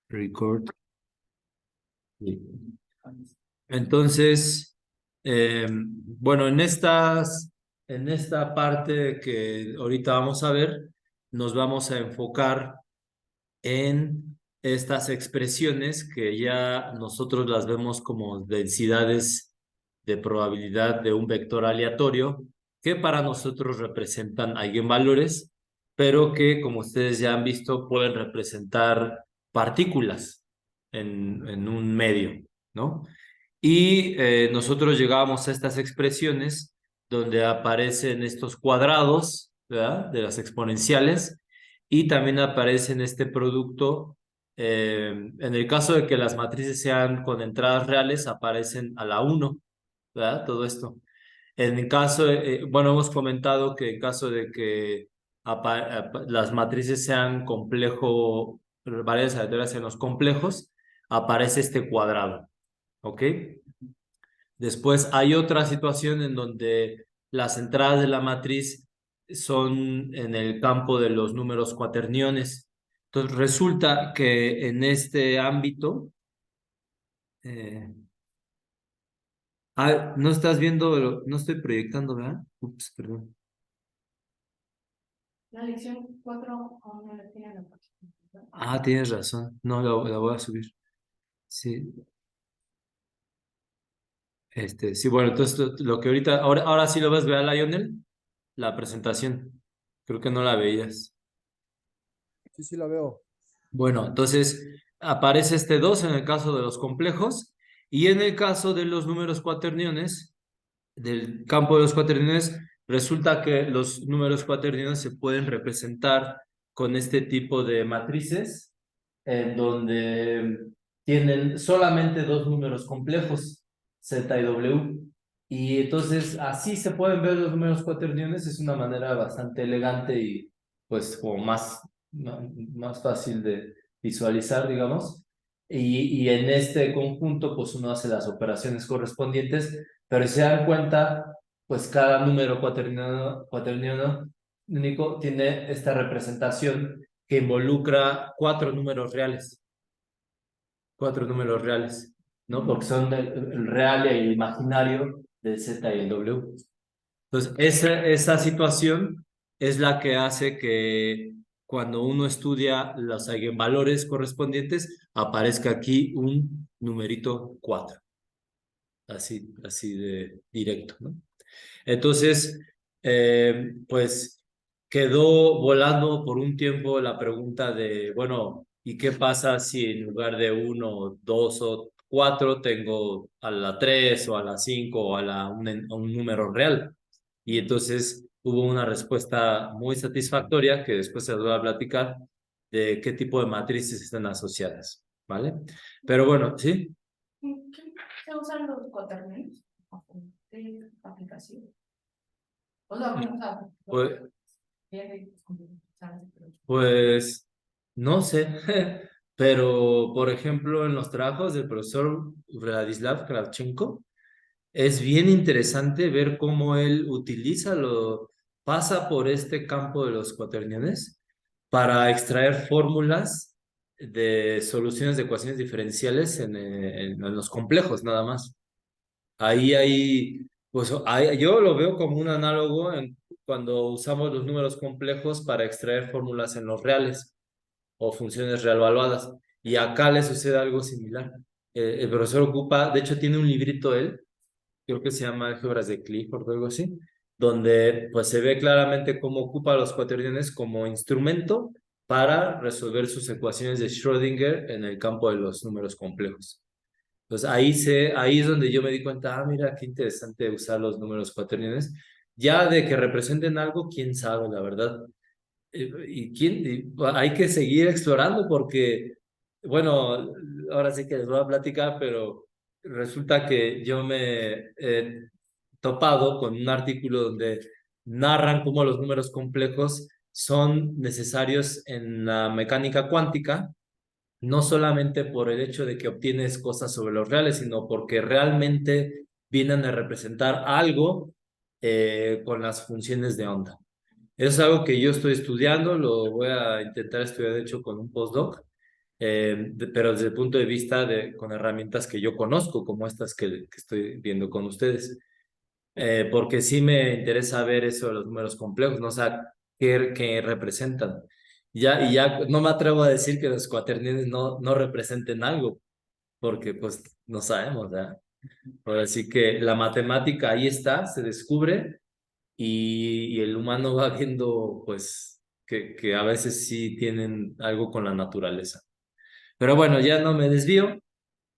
Record. Sí. Entonces, bueno, en esta parte que ahorita vamos a ver, nos vamos a enfocar en estas expresiones que ya nosotros las vemos como densidades de probabilidad de un vector aleatorio, que para nosotros representan eigenvalores, pero que, como ustedes ya han visto, pueden representar partículas en un medio, ¿no? Y nosotros llegábamos a estas expresiones donde aparecen estos cuadrados, ¿verdad? De las exponenciales y también aparecen este producto. En el caso de que las matrices sean con entradas reales, aparecen a la uno, ¿verdad? Todo esto. En el caso, bueno, hemos comentado que en caso de que las matrices sean complejo, variables aleatorias en los complejos, aparece este cuadrado, ¿ok? Después hay otra situación en donde las entradas de la matriz son en el campo de los números cuaterniones. Entonces resulta que en este ámbito, eh, no estás viendo, no estoy proyectando, ¿verdad? Ups, perdón. La lección 4 aún no la tiene la próxima. Tienes razón. No, la voy a subir. Sí. Sí, bueno, entonces lo que ahorita, ahora sí lo ves, ¿verdad, Lionel? La presentación. Creo que no la veías. Sí, sí, la veo. Bueno, entonces aparece este 2 en el caso de los complejos y en el caso de los números cuaterniones, del campo de los cuaterniones, resulta que los números cuaterniones se pueden representar con este tipo de matrices en donde tienen solamente dos números complejos, Z y W. Y entonces así se pueden ver los números cuaterniones, es una manera bastante elegante y pues como más fácil de visualizar, digamos. Y en este conjunto pues uno hace las operaciones correspondientes, pero si se dan cuenta, pues cada número cuaterniano único tiene esta representación que involucra cuatro números reales, ¿no? Porque son el real y el imaginario del Z y el W. Entonces, esa situación es la que hace que cuando uno estudia los eigenvalores correspondientes, aparezca aquí un numerito 4, así de directo, ¿no? Entonces, pues quedó volando por un tiempo la pregunta de, bueno, ¿y qué pasa si en lugar de uno, dos o cuatro tengo a la tres o a la cinco o a un número real? Y entonces hubo una respuesta muy satisfactoria que después se va a platicar de qué tipo de matrices están asociadas, ¿vale? Pero bueno, ¿sí? ¿Se usan los cuaternarios de aplicación? O sea, Pues, Pues no sé, pero por ejemplo en los trabajos del profesor Vladislav Kravchenko es bien interesante ver cómo él pasa por este campo de los cuaterniones para extraer fórmulas de soluciones de ecuaciones diferenciales en los complejos nada más. Yo lo veo como un análogo cuando usamos los números complejos para extraer fórmulas en los reales o funciones realvaluadas. Y acá le sucede algo similar. El profesor ocupa, de hecho tiene un librito él, creo que se llama Álgebras de Clifford o algo así, donde pues se ve claramente cómo ocupa los cuaterniones como instrumento para resolver sus ecuaciones de Schrödinger en el campo de los números complejos. Entonces ahí es donde yo me di cuenta, mira, qué interesante usar los números cuaterniones. Ya de que representen algo, quién sabe, la verdad. Hay que seguir explorando porque, bueno, ahora sí que les voy a platicar, pero resulta que yo me he topado con un artículo donde narran cómo los números complejos son necesarios en la mecánica cuántica, no solamente por el hecho de que obtienes cosas sobre los reales, sino porque realmente vienen a representar algo con las funciones de onda. Eso es algo que yo estoy estudiando, lo voy a intentar estudiar de hecho con un postdoc pero desde el punto de vista con herramientas que yo conozco, como estas que estoy viendo con ustedes. Porque sí me interesa ver eso de los números complejos, ¿no? O sea, qué representan. Y ya no me atrevo a decir que los cuaterniones no representen algo, porque pues no sabemos, ¿verdad? Ahora sí que la matemática ahí está, se descubre y el humano va viendo pues que a veces sí tienen algo con la naturaleza. Pero bueno, ya no me desvío.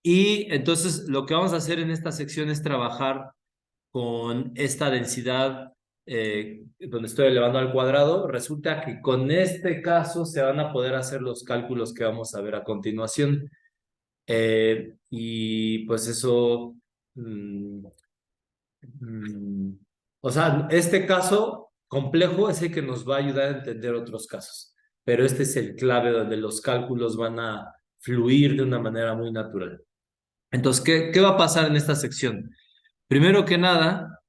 Y entonces lo que vamos a hacer en esta sección es trabajar con esta densidad donde estoy elevando al cuadrado. Resulta que con este caso se van a poder hacer los cálculos que vamos a ver a continuación. Y pues eso, mm, mm, o sea, este caso complejo es el que nos va a ayudar a entender otros casos, pero este es el clave donde los cálculos van a fluir de una manera muy natural. Entonces, ¿qué va a pasar en esta sección? Primero que nada,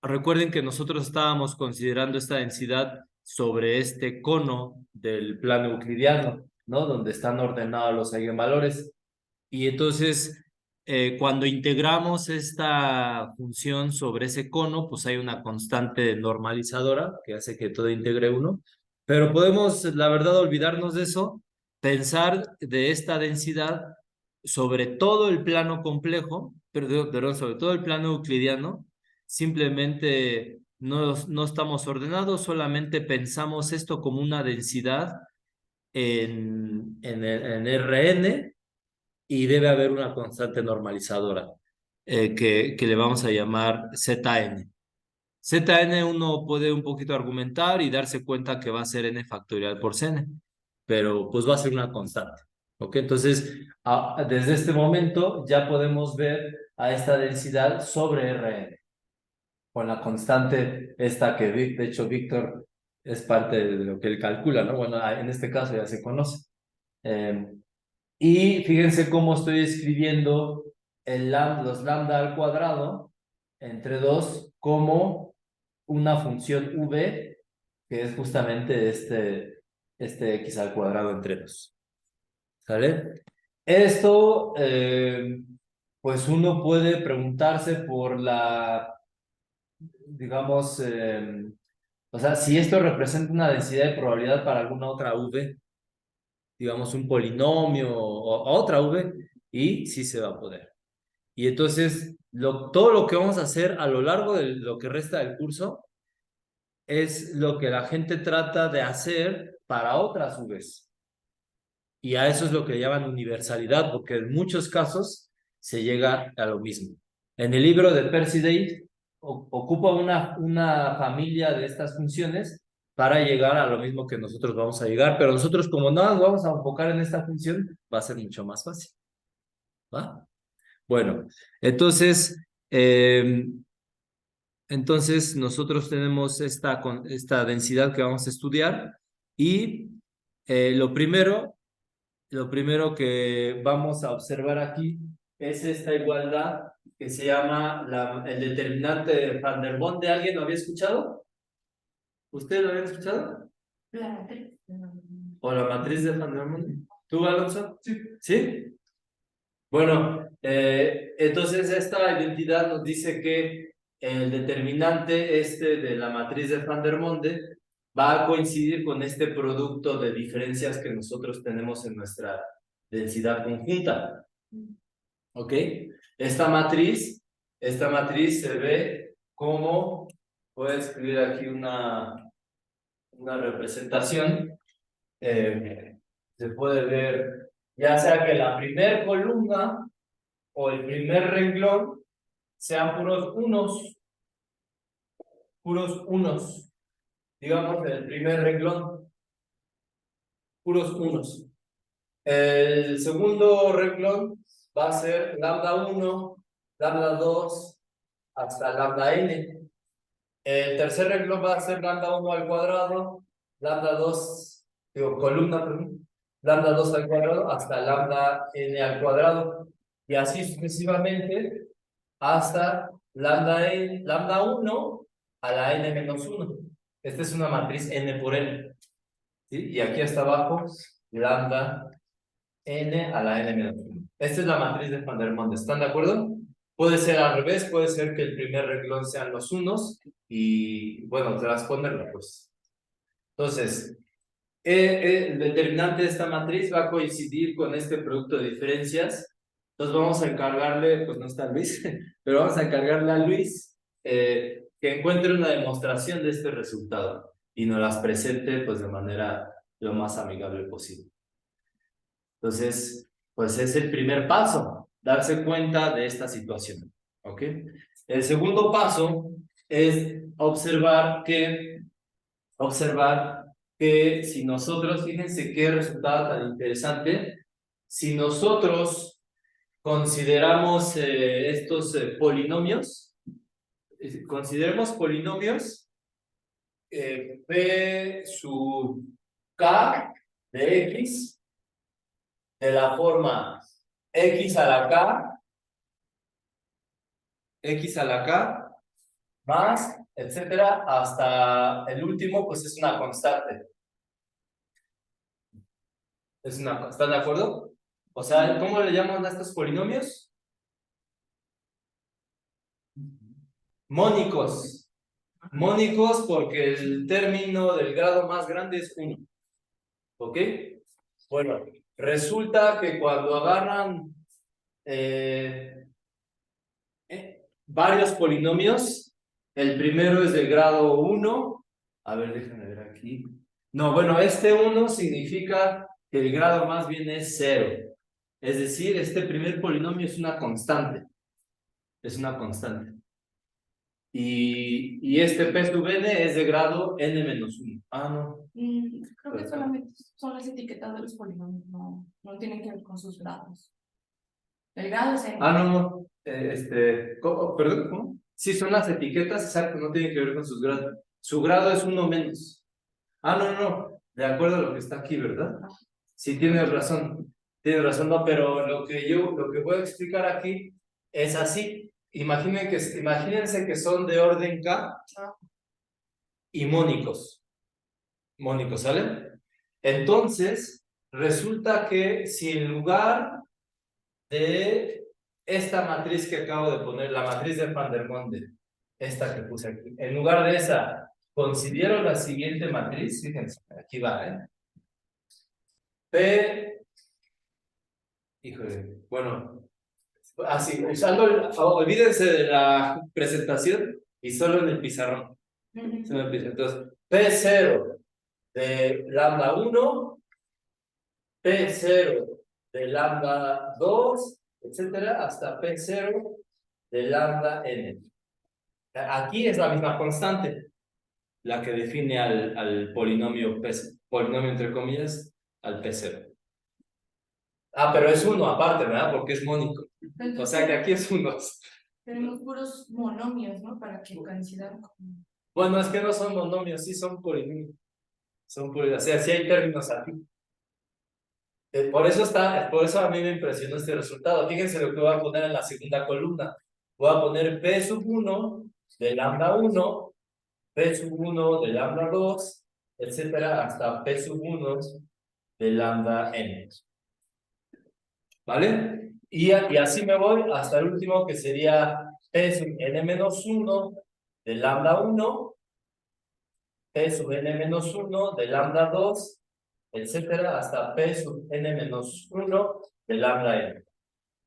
recuerden que nosotros estábamos considerando esta densidad sobre este cono del plano euclidiano, ¿no? Donde están ordenados los eigenvalores. Y entonces, cuando integramos esta función sobre ese cono, pues hay una constante normalizadora que hace que todo integre uno. Pero podemos, la verdad, olvidarnos de eso, pensar de esta densidad sobre todo el plano complejo, perdón, sobre todo el plano euclidiano, simplemente no estamos ordenados, solamente pensamos esto como una densidad en Rn y debe haber una constante normalizadora que le vamos a llamar Zn. Zn uno puede un poquito argumentar y darse cuenta que va a ser n factorial por Cn, pero pues va a ser una constante. ¿Ok? Entonces, desde este momento ya podemos ver a esta densidad sobre Rn, con la constante esta que de hecho Víctor es parte de lo que él calcula, ¿no? Bueno, en este caso ya se conoce. Eh, y fíjense cómo estoy escribiendo los lambda al cuadrado entre 2 como una función v, que es justamente este x al cuadrado entre 2. ¿Sale? Esto, pues uno puede preguntarse por digamos, o sea, si esto representa una densidad de probabilidad para alguna otra v, digamos un polinomio o otra v, y sí se va a poder. Y entonces, todo lo que vamos a hacer a lo largo de lo que resta del curso es lo que la gente trata de hacer para otras Vs. Y a eso es lo que llaman universalidad, porque en muchos casos se llega a lo mismo. En el libro de Percy Day ocupa una familia de estas funciones para llegar a lo mismo que nosotros vamos a llegar, pero nosotros como no nos vamos a enfocar en esta función, va a ser mucho más fácil. ¿Va? Bueno, entonces, nosotros tenemos esta densidad que vamos a estudiar y lo primero que vamos a observar aquí es esta igualdad que se llama el determinante de Van der Waals. ¿Alguien lo había escuchado? ¿Usted lo había escuchado? La matriz. ¿O la matriz de Van der Waals? ¿Tú, Alonso? Sí. ¿Sí? Bueno, entonces esta identidad nos dice que el determinante de la matriz de Van der Monde va a coincidir con este producto de diferencias que nosotros tenemos en nuestra densidad conjunta. ¿Ok? Esta matriz se ve como, voy a escribir aquí una representación, se puede ver ya sea que la primera columna o el primer renglón sean puros unos, digamos en el primer renglón, puros unos. El segundo renglón va a ser lambda 1, lambda 2, hasta lambda n. El tercer renglón va a ser lambda 1 al cuadrado, lambda 2, columna, perdón, lambda 2 al cuadrado, hasta lambda n al cuadrado. Y así sucesivamente hasta lambda 1 a la n menos 1. Esta es una matriz n por n. ¿Sí? Y aquí hasta abajo lambda n a la n menos 1. Esta es la matriz de Van der Monde. ¿Están de acuerdo? Puede ser al revés, puede ser que el primer renglón sean los unos y, bueno, transponerla, pues. Entonces, el determinante de esta matriz va a coincidir con este producto de diferencias. Entonces vamos a encargarle, pues no está Luis, pero vamos a encargarle a Luis que encuentre una demostración de este resultado y nos las presente pues de manera lo más amigable posible. Entonces, pues es el primer paso, darse cuenta de esta situación, ¿ok? El segundo paso es observar que si nosotros, fíjense qué resultado tan interesante, si nosotros consideramos estos polinomios, consideremos polinomios P sub K de X de la forma X a la K más, etcétera, hasta el último, pues es una constante. ¿Están de acuerdo? O sea, ¿cómo le llaman a estos polinomios? Mónicos. Mónicos porque el término del grado más grande es 1. ¿Ok? Bueno, resulta que cuando agarran varios polinomios, el primero es del grado 1. A ver, déjenme ver aquí. No, bueno, este 1 significa que el grado más bien es 0. Es decir, este primer polinomio es una constante. Es una constante. Y este P sub n es de grado n-1. Ah, no. Creo que solamente son las etiquetas de los polinomios, no tienen que ver con sus grados. El grado es n. Ah, no. Perdón, ¿cómo? Sí, son las etiquetas, exacto, no tienen que ver con sus grados. Su grado es 1 menos. Ah, no. De acuerdo a lo que está aquí, ¿verdad? Sí, tienes razón. No, pero lo que voy a explicar aquí es así. Imagínense que son de orden K y mónicos. Mónicos, ¿sale? Entonces, resulta que si en lugar de esta matriz que acabo de poner, la matriz de Van der Monde, esta que puse aquí, en lugar de esa, considero la siguiente matriz, fíjense, aquí va, P, híjole, bueno, así, olvídense de la presentación y solo en el pizarrón. Entonces, P0 de lambda 1, P0 de lambda 2, etcétera, hasta P0 de lambda n. Aquí es la misma constante, la que define al polinomio polinomio entre comillas, al P0. Ah, pero es 1 aparte, ¿verdad? Porque es mónico. O sea que aquí es 1. Tenemos puros monomios, ¿no? Para que coincidan con... Bueno, es que no son monomios, sí son polinomios. O sea, sí hay términos aquí. Por eso a mí me impresionó este resultado. Fíjense lo que voy a poner en la segunda columna. Voy a poner P sub 1 de lambda 1, P sub 1 de lambda 2, etcétera, hasta P sub 1 de lambda n. ¿Vale? Y así me voy hasta el último que sería P sub n-1 de lambda 1, P sub n-1 de lambda 2, etcétera, hasta P sub n-1 de lambda n.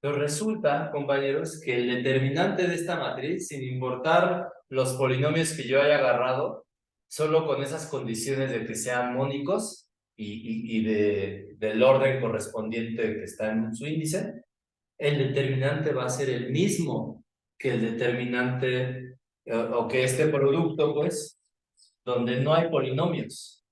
Entonces resulta, compañeros, que el determinante de esta matriz, sin importar los polinomios que yo haya agarrado, solo con esas condiciones de que sean mónicos y del orden correspondiente que está en su índice, el determinante va a ser el mismo que el determinante o que este producto, pues, donde no hay polinomios.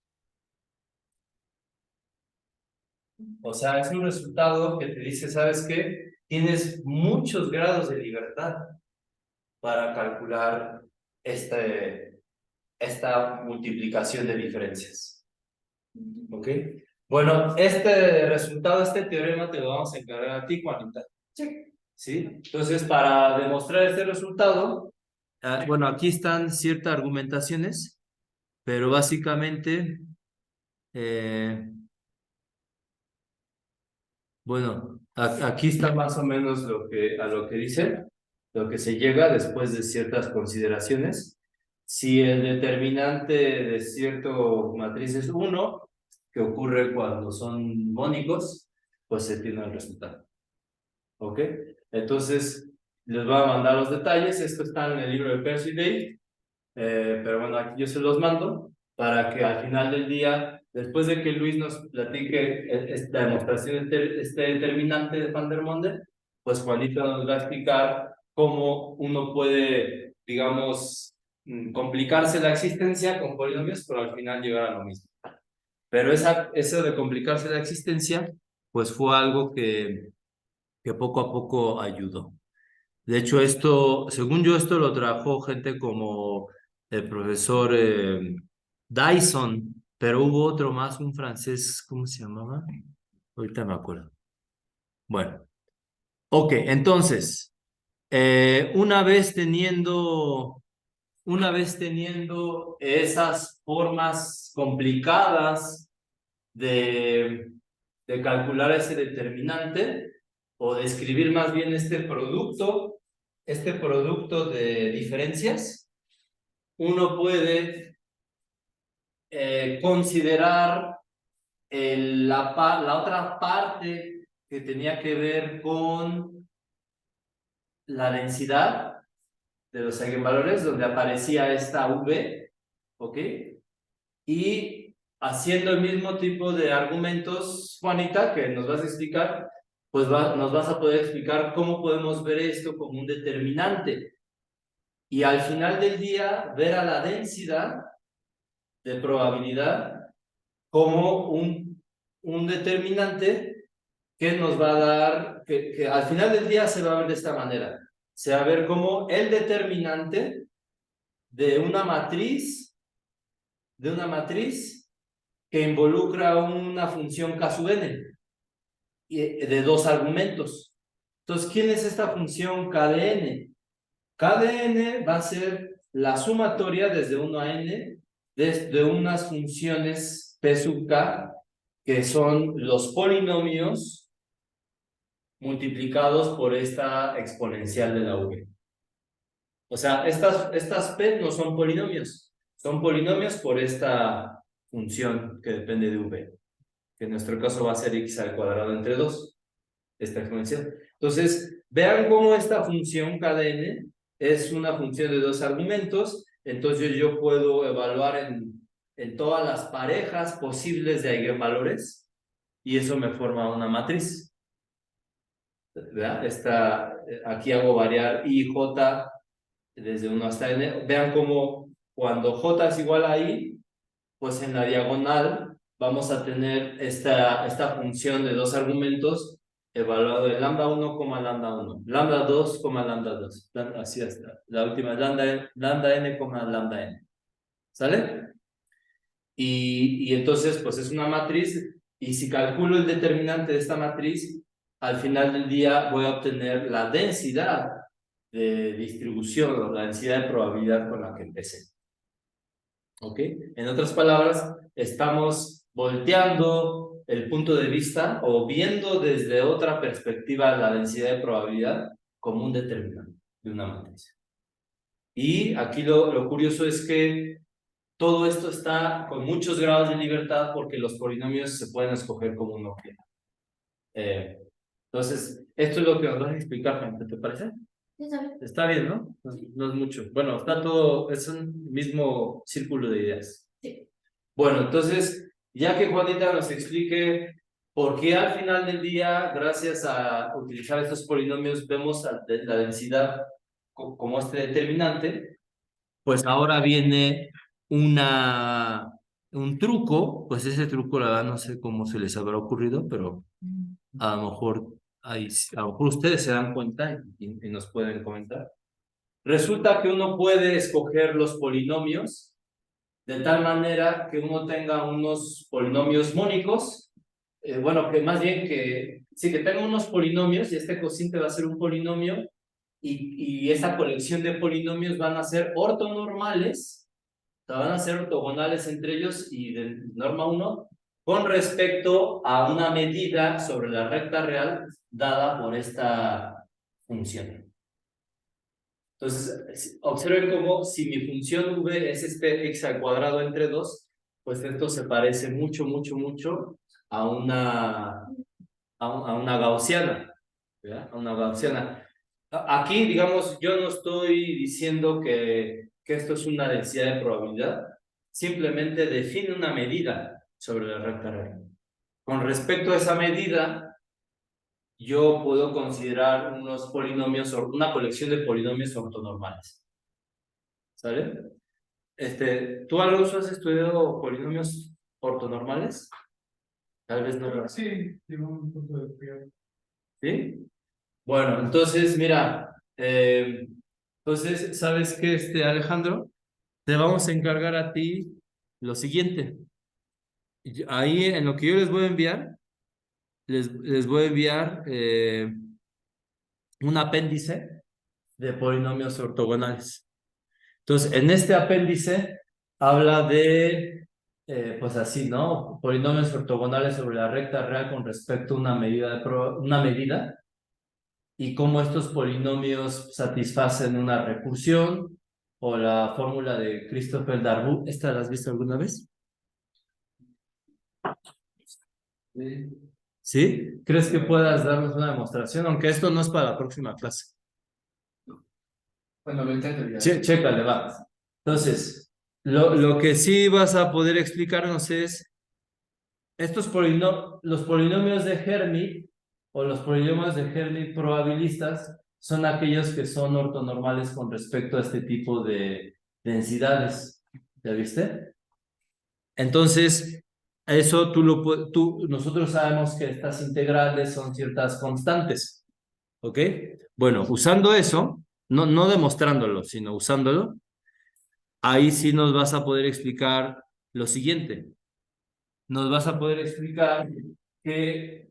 O sea, es un resultado que te dice, ¿sabes qué? Tienes muchos grados de libertad para calcular esta multiplicación de diferencias. ¿Ok? Bueno, este resultado, este teorema te lo vamos a encargar a ti, Juanita. ¿Sí? Entonces, para demostrar este resultado, bueno, aquí están ciertas argumentaciones, pero básicamente Bueno, aquí está más o menos a lo que dice, lo que se llega después de ciertas consideraciones. Si el determinante de cierto matriz es 1, que ocurre cuando son mónicos, pues se tiene el resultado. ¿Ok? Entonces, les voy a mandar los detalles. Esto está en el libro de Percy Day, pero bueno, aquí yo se los mando para que al final del día, después de que Luis nos platique esta demostración, este determinante de Van der Monde, pues Juanito nos va a explicar cómo uno puede, digamos, complicarse la existencia con polinomios, pero al final llegar a lo mismo. Pero eso de complicarse la existencia, pues fue algo que poco a poco ayudó. De hecho, esto, según yo, esto lo trajo gente como el profesor Dyson, pero hubo otro más, un francés, ¿cómo se llamaba? Ahorita me acuerdo. Bueno, ok, entonces, una vez teniendo esas formas complicadas de, de calcular ese determinante, o de escribir más bien este producto de diferencias, uno puede considerar la otra parte que tenía que ver con la densidad de los eigenvalores, donde aparecía esta V, ¿ok? Y haciendo el mismo tipo de argumentos, Juanita, que nos vas a explicar, pues nos vas a poder explicar cómo podemos ver esto como un determinante. Y al final del día, ver a la densidad de probabilidad como un determinante que nos va a dar, que al final del día se va a ver de esta manera. Se va a ver como el determinante de una matriz que involucra una función K sub n de dos argumentos. Entonces, ¿quién es esta función K de n? K de n va a ser la sumatoria desde 1 a n de unas funciones P sub k, que son los polinomios multiplicados por esta exponencial de la v. O sea, estas P no son polinomios por esta función que depende de v, que en nuestro caso va a ser x al cuadrado entre 2, esta exponencial. Entonces, vean cómo esta función K de n es una función de dos argumentos, entonces yo puedo evaluar en todas las parejas posibles de eigenvalores, y eso me forma una matriz. ¿Verdad? Aquí hago variar I, J desde 1 hasta n. Vean cómo cuando J es igual a I, pues en la diagonal vamos a tener esta función de dos argumentos evaluado en lambda 1, lambda 1, lambda 2, lambda 2. Así está. La última es lambda n, lambda n. ¿Sale? Y entonces, pues es una matriz, y si calculo el determinante de esta matriz, al final del día voy a obtener la densidad de distribución, o la densidad de probabilidad con la que empecé. ¿Ok? En otras palabras, estamos volteando el punto de vista o viendo desde otra perspectiva la densidad de probabilidad como un determinante de una matriz. Y aquí lo curioso es que todo esto está con muchos grados de libertad porque los polinomios se pueden escoger como uno quiera. Entonces, esto es lo que nos vas a explicar, gente, ¿te parece? Está bien, ¿no? No es mucho. Bueno, está todo, es un mismo círculo de ideas. Sí. Bueno, entonces, ya que Juanita nos explique por qué al final del día, gracias a utilizar estos polinomios, vemos la densidad como este determinante, pues ahora viene un truco, pues ese truco la verdad no sé cómo se les habrá ocurrido, pero a lo mejor, a lo mejor ustedes se dan cuenta y nos pueden comentar. Resulta que uno puede escoger los polinomios de tal manera que uno tenga unos polinomios mónicos, bueno, que más bien que tenga unos polinomios, y este cociente va a ser un polinomio, y esa colección de polinomios van a ser ortonormales, o sea, van a ser ortogonales entre ellos, y de norma 1 con respecto a una medida sobre la recta real dada por esta función. Entonces, observen cómo si mi función v es este x al cuadrado entre 2, pues esto se parece mucho, mucho, mucho a una gaussiana, ¿verdad? A una gaussiana. Aquí, digamos, yo no estoy diciendo que esto es una densidad de probabilidad, simplemente define una medida sobre la recta real. Con respecto a esa medida, yo puedo considerar unos polinomios, una colección de polinomios ortonormales. ¿Sale? ¿Tú, Alonso, has estudiado polinomios ortonormales? Tal vez no lo. Sí, tengo un punto de vista. ¿Sí? Bueno, entonces, mira, entonces, ¿sabes qué, Alejandro? Te vamos a encargar a ti lo siguiente. Ahí, en lo que yo les voy a enviar, les voy a enviar un apéndice de polinomios ortogonales. Entonces, en este apéndice habla de, pues así, ¿no? Polinomios ortogonales sobre la recta real con respecto a una medida y cómo estos polinomios satisfacen una recursión o la fórmula de Christopher Darboux. ¿Esta la has visto alguna vez? Sí. ¿Sí? ¿Crees que puedas darnos una demostración? Aunque esto no es para la próxima clase. Bueno, lo intento ya. Chécale, va. Entonces, lo que sí vas a poder explicarnos es los polinomios de Hermite o los polinomios de Hermite probabilistas son aquellos que son ortonormales con respecto a este tipo de densidades. ¿Ya viste? Entonces, eso nosotros sabemos que estas integrales son ciertas constantes. ¿Ok? Bueno, usando eso, no demostrándolo, sino usándolo, ahí sí nos vas a poder explicar lo siguiente. Nos vas a poder explicar que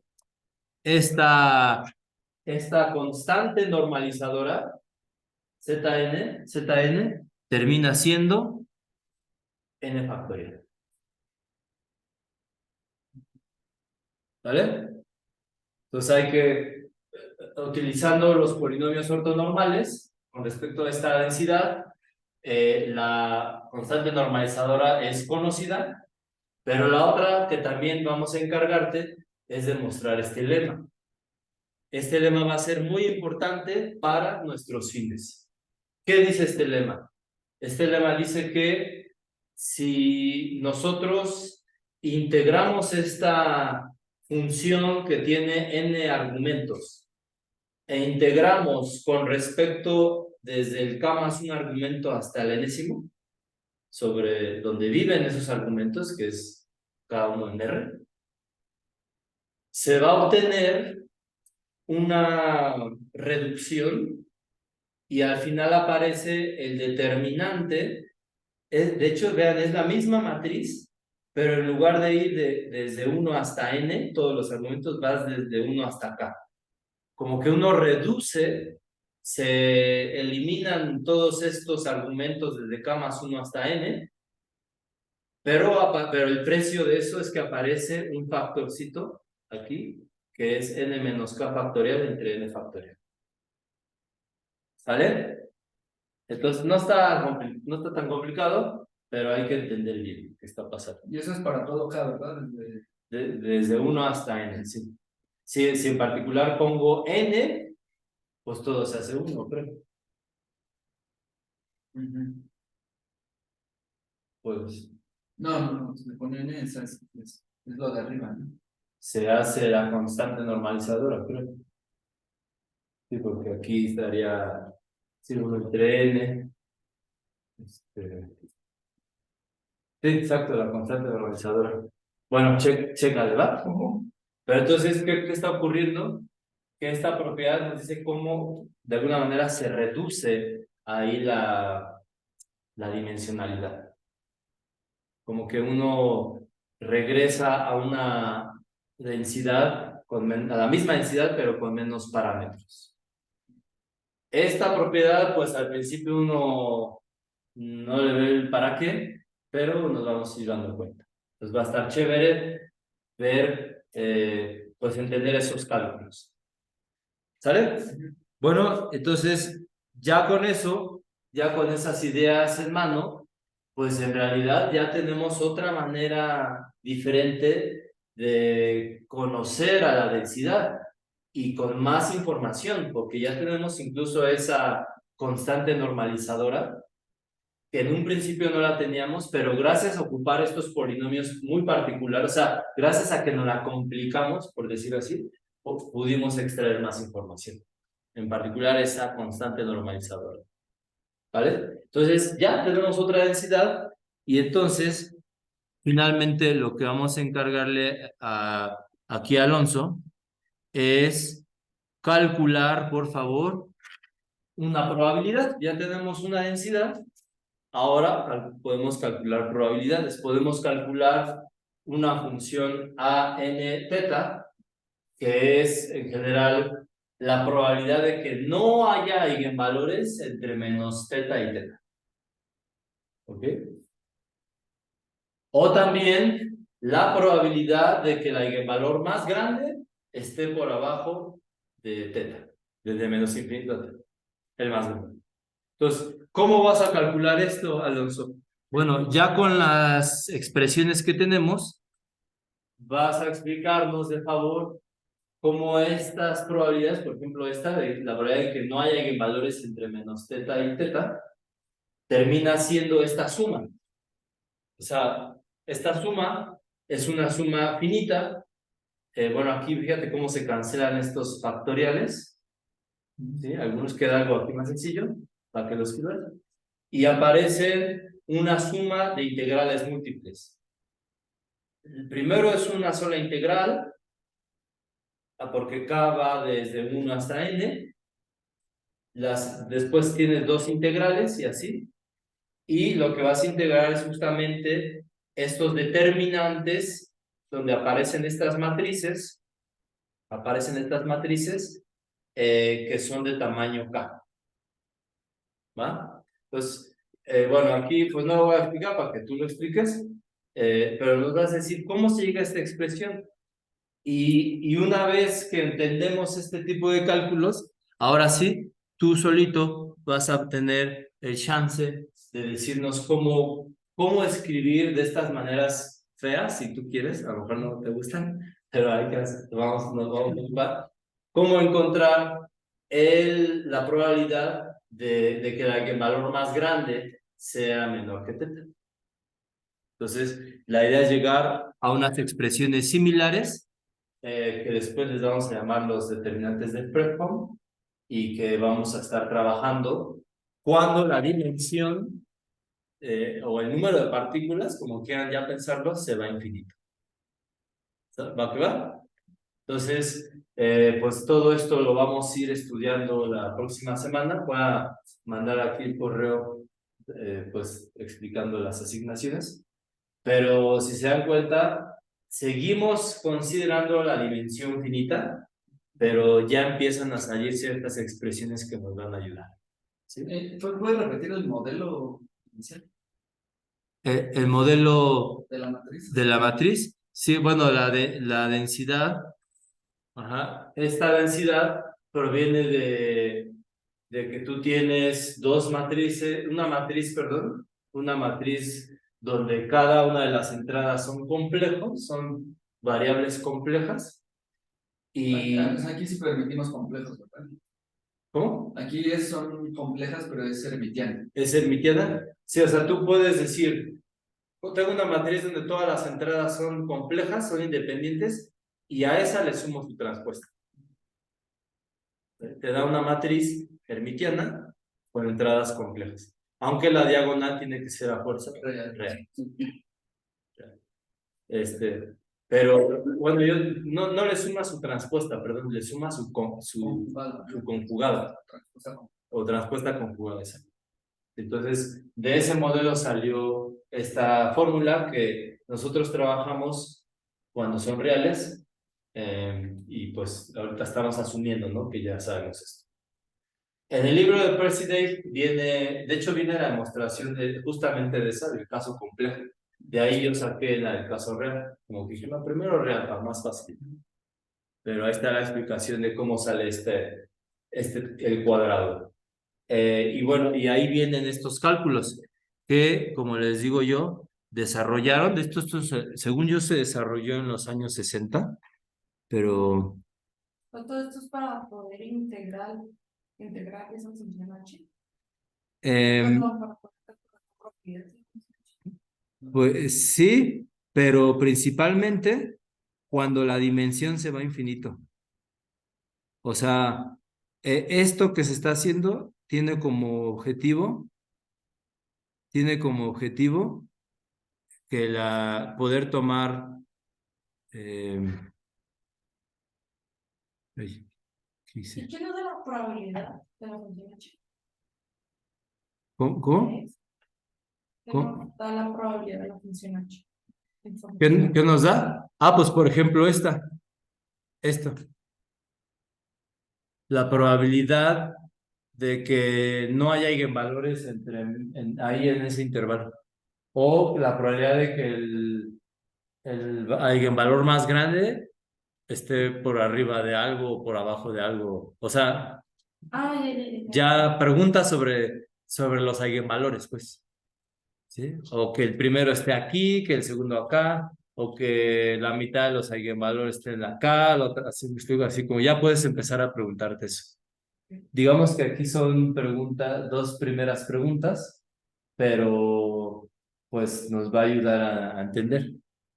esta constante normalizadora, Zn, termina siendo n factorial. ¿Vale? Entonces hay que, utilizando los polinomios ortonormales, con respecto a esta densidad, la constante normalizadora es conocida, pero la otra que también vamos a encargarte es demostrar este lema. Este lema va a ser muy importante para nuestros fines. ¿Qué dice este lema? Este lema dice que si nosotros integramos esta función que tiene n argumentos e integramos con respecto desde el k más un argumento hasta el enésimo, sobre donde viven esos argumentos, que es cada uno en R, se va a obtener una reducción y al final aparece el determinante. De hecho, vean, es la misma matriz, pero en lugar de ir desde 1 hasta n, todos los argumentos vas desde 1 hasta k. Como que uno reduce, se eliminan todos estos argumentos desde k más 1 hasta n, pero el precio de eso es que aparece un factorcito aquí, que es n menos k factorial entre n factorial. ¿Sale? Entonces no está tan complicado, pero hay que entender bien qué está pasando. Y eso es para todo K, ¿verdad? Desde 1 hasta n, sí. Si en particular pongo n, pues todo se hace 1, creo. Pues No, se le pone N, esa es lo de arriba, ¿no? se hace la constante normalizadora, creo. Sí, porque aquí estaría 1 entre n. Sí, exacto, la constante normalizadora. Bueno, chécale, ¿va? Pero entonces, ¿qué está ocurriendo? Que esta propiedad nos dice cómo, de alguna manera, se reduce ahí la dimensionalidad. Como que uno regresa a una densidad, a la misma densidad, pero con menos parámetros. Esta propiedad, pues al principio uno no le ve el para qué, pero nos vamos a ir dando cuenta. Entonces va a estar chévere ver, pues entender esos cálculos. ¿Sale? Bueno, entonces ya con eso, ya con esas ideas en mano, pues en realidad ya tenemos otra manera diferente de conocer a la densidad y con más información, porque ya tenemos incluso esa constante normalizadora que en un principio no la teníamos, pero gracias a ocupar estos polinomios muy particulares, o sea, gracias a que nos la complicamos, por decirlo así, pudimos extraer más información, en particular esa constante normalizadora, ¿vale? Entonces ya tenemos otra densidad y entonces finalmente lo que vamos a encargarle aquí a Alonso es calcular, por favor, una probabilidad. Ya tenemos una densidad. Ahora podemos calcular probabilidades. Podemos calcular una función a n teta, que es en general la probabilidad de que no haya eigenvalores entre menos teta y teta. ¿Ok? O también la probabilidad de que el eigenvalor más grande esté por abajo de teta, desde menos infinito a teta, el más grande. Entonces, ¿cómo vas a calcular esto, Alonso? Bueno, ya con las expresiones que tenemos, vas a explicarnos de favor cómo estas probabilidades, por ejemplo, esta de la probabilidad de que no haya eigenvalores entre menos teta y teta, termina siendo esta suma. O sea, esta suma es una suma finita. Bueno, aquí fíjate cómo se cancelan estos factoriales. ¿Sí? Algunos queda algo aquí más sencillo, para que lo escribas. Y aparece una suma de integrales múltiples. El primero es una sola integral, porque k va desde 1 hasta n. Después tienes dos integrales y así. Y lo que vas a integrar es justamente estos determinantes donde aparecen estas matrices que son de tamaño k. ¿Va? Entonces, bueno, aquí pues no lo voy a explicar para que tú lo expliques, pero nos vas a decir cómo se llega a esta expresión. Y una vez que entendemos este tipo de cálculos, ahora sí, tú solito vas a tener el chance de decirnos cómo escribir de estas maneras feas, si tú quieres, a lo mejor no te gustan, pero hay que nos vamos a ocupar, cómo encontrar la probabilidad de que el valor más grande sea menor que teta. Entonces, la idea es llegar a unas expresiones similares que después les vamos a llamar los determinantes de Fredholm y que vamos a estar trabajando cuando la dimensión o el número de partículas, como quieran ya pensarlo, se va a infinito. ¿Va que va? Entonces, pues todo esto lo vamos a ir estudiando la próxima semana. Voy a mandar aquí el correo pues explicando las asignaciones. Pero si se dan cuenta, seguimos considerando la dimensión finita, pero ya empiezan a salir ciertas expresiones que nos van a ayudar. ¿Sí? ¿Puedes repetir el modelo inicial El modelo de la matriz? de la matriz, sí, bueno, la densidad, ajá, esta densidad proviene de que tú tienes una matriz donde cada una de las entradas son complejos, son variables complejas. Y Aquí sí permitimos complejos, ¿verdad? ¿cómo? Aquí son complejas, pero es hermitiana. ¿Es hermitiana? Sí, o sea, tú puedes decir, tengo una matriz donde todas las entradas son complejas, son independientes, y a esa le sumo su transpuesta. Te da una matriz hermitiana con entradas complejas. Aunque la diagonal tiene que ser a fuerza real. Pero bueno, no le suma su transpuesta, perdón, le suma su conjugada. O transpuesta conjugada, exacto. Entonces, de ese modelo salió esta fórmula que nosotros trabajamos cuando son reales, y pues ahorita estamos asumiendo, ¿no? Que ya sabemos esto. En el libro de Percy Day viene la demostración justamente de esa, del caso complejo. De ahí yo saqué la del caso real, como que dije, no, primero real, para más fácil. Pero ahí está la explicación de cómo sale el cuadrado. Y bueno, y ahí vienen estos cálculos que, como les digo yo, desarrollaron, según yo se desarrolló en los años 60, pero Pues todo esto es para poder integrar esa función H. Pues em, no, para poder calcular propiedades. pues sí, pero principalmente cuando la dimensión se va a infinito. O sea, esto que se está haciendo tiene como objetivo que poder tomar, eh, ay, ¿qué ¿Y hice? qué nos da la probabilidad de la función H? ¿Cómo? ¿Qué ¿Cómo? es? ¿Qué ¿Cómo? nos da la probabilidad de la función H? ¿Qué nos da? Ah, pues por ejemplo esto, la probabilidad de que no haya eigenvalores ahí en ese intervalo. O la probabilidad de que el eigenvalor más grande esté por arriba de algo o por abajo de algo. O sea, Ah, ya. ya preguntas sobre los eigenvalores, pues. ¿Sí? O que el primero esté aquí, que el segundo acá, o que la mitad de los eigenvalores estén acá, la otra, así, me explico, así como ya puedes empezar a preguntarte eso. Digamos que aquí son dos primeras preguntas, pero pues nos va a ayudar a entender.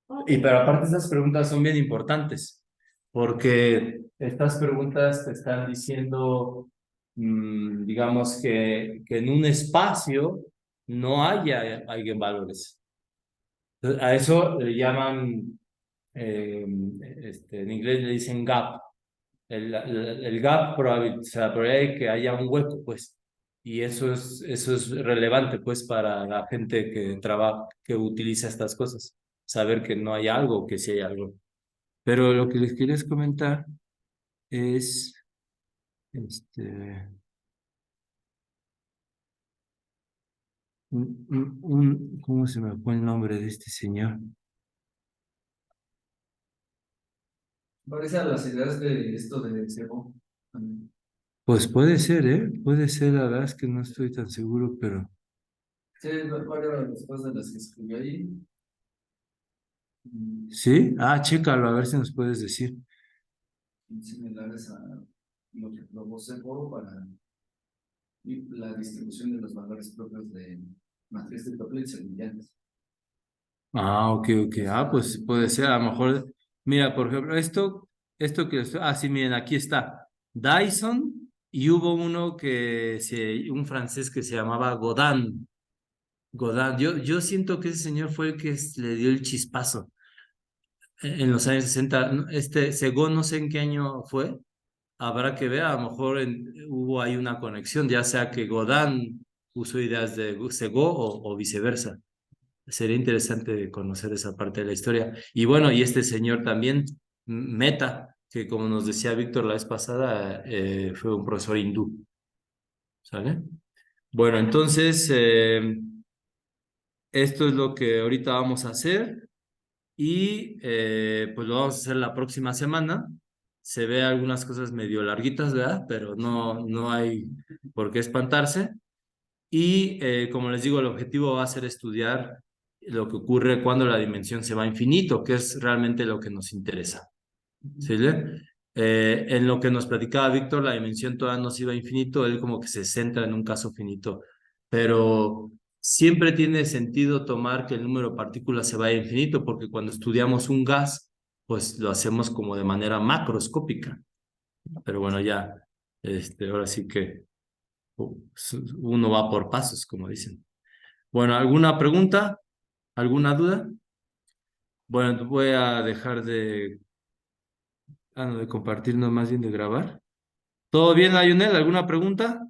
Ok. Y pero aparte esas preguntas son bien importantes, porque estas preguntas te están diciendo, digamos que en un espacio no haya eigenvalores. Entonces, a eso le llaman, eh, en inglés le dicen gap. El gap o sea, la probabilidad de que haya un hueco, pues. Y eso es relevante, pues, para la gente que trabaja, que utiliza estas cosas. Saber que no hay algo, que sí hay algo. Pero lo que les quería comentar es, este, ¿cómo se me fue el nombre de este señor? Parece a las ideas de esto de Cebo. Pues puede ser, ¿eh? Puede ser, la verdad es que no estoy tan seguro, pero Sí, varias de las cosas de las que escribió ahí. ¿sí? Ah, chécalo, a ver si nos puedes decir. Similares a lo que probó Cebo para la distribución de los valores propios de matriz de Toeplitz y brillantes. Ah, ok, ok. Ah, pues puede ser, a lo mejor. Mira, por ejemplo, esto sí, miren, aquí está. Dyson, y hubo un francés que se llamaba Godin. Godin. Yo siento que ese señor fue el que le dio el chispazo en los años 60. Según no sé en qué año fue, habrá que ver, a lo mejor hubo ahí una conexión, ya sea que Godin usó ideas de Segó o viceversa. Sería interesante conocer esa parte de la historia. Y bueno, y este señor también, Meta, que como nos decía Víctor la vez pasada, fue un profesor hindú, ¿sale? Bueno, entonces, esto es lo que ahorita vamos a hacer y pues lo vamos a hacer la próxima semana. Se ve algunas cosas medio larguitas, ¿verdad? Pero no hay por qué espantarse. Y como les digo, el objetivo va a ser estudiar lo que ocurre cuando la dimensión se va a infinito, que es realmente lo que nos interesa. ¿Sí? En lo que nos platicaba Víctor, la dimensión todavía no se iba a infinito, él como que se centra en un caso finito, pero siempre tiene sentido tomar que el número de partículas se vaya a infinito, porque cuando estudiamos un gas, pues lo hacemos como de manera macroscópica. Pero bueno, ya, ahora sí que uno va por pasos, como dicen. Bueno, ¿alguna pregunta? ¿Alguna duda? Bueno, voy a dejar no, de compartir, no, más bien de grabar. ¿Todo bien, Lionel? ¿Alguna pregunta?